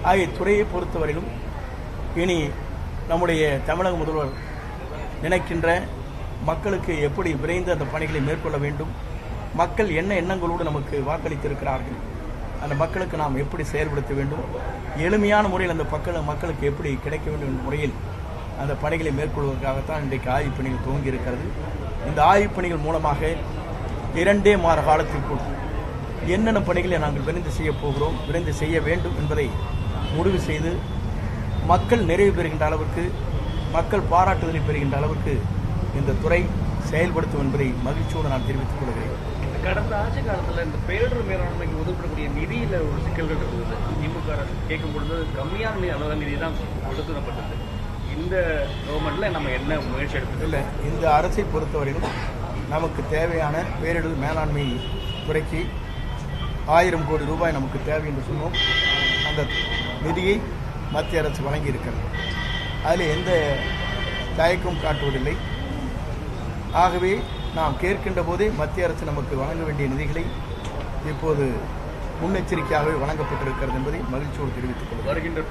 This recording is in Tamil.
ஆகிய துறையை பொறுத்தவரையிலும் இனி நம்முடைய தமிழக முதல்வர் நினைக்கின்ற மக்களுக்கு எப்படி விரைந்து அந்த பணிகளை மேற்கொள்ள வேண்டும், மக்கள் என்ன எண்ணங்களோடு நமக்கு வாக்களித்திருக்கிறார்கள், அந்த மக்களுக்கு நாம் எப்படி செயல்படுத்த வேண்டும், எளிமையான முறையில் அந்த மக்களுக்கு எப்படி கிடைக்க வேண்டும் என்ற முறையில் அந்த பணிகளை மேற்கொள்வதற்காகத்தான் இன்றைக்கு ஆய்வுப் பணிகள் துவங்கி இருக்கிறது. இந்த ஆய்வுப் பணிகள் மூலமாக 2 மாத காலத்திற்குள் என்னென்ன பணிகளை நாங்கள் விரைந்து செய்யப் போகிறோம், விரைந்து செய்ய வேண்டும் என்பதை முடிவு செய்து மக்கள் நிறைவு பெறுகின்ற அளவிற்கு, மக்கள் பாராட்டுதலை பெறுகின்ற அளவிற்கு இந்த துறை செயல்படுத்தும் என்பதை மகிழ்ச்சியோடு நான் தெரிவித்துக் கொள்கிறேன். கடந்த ஆட்சி காலத்தில் இந்த பேரிடர் மேலாண்மைக்கு ஒதுக்கப்படக்கூடிய நிதியில் ஒரு சிக்கல்கள் இருந்தது. திமுக அரசு கேட்கும் பொழுது கம்மியான அளவு நிதி தான் ஒதுக்கப்பட்டது. இந்த கவர்மெண்ட்டில் நம்ம என்ன முயற்சி எடுத்தது இல்லை. இந்த அரசை பொறுத்தவரையிலும் நமக்கு தேவையான பேரிடர் மேலாண்மை துறைக்கு 1000 கோடி ரூபாய் நமக்கு தேவை என்று சொன்னோம். அந்த நிதியை மத்திய அரசு வழங்கி இருக்கிறது. அதில் எந்த தயக்கம் காட்டுவதில்லை. ஆகவே நாம் கேட்கின்ற போதே மத்திய அரசு நமக்கு வழங்க வேண்டிய நிதிகளை இப்போது முன்னெச்சரிக்கையாகவே வழங்கப்பட்டிருக்கிறது என்பதை மகிழ்ச்சியோடு தெரிவித்துக் கொள்கிறேன். வருகின்ற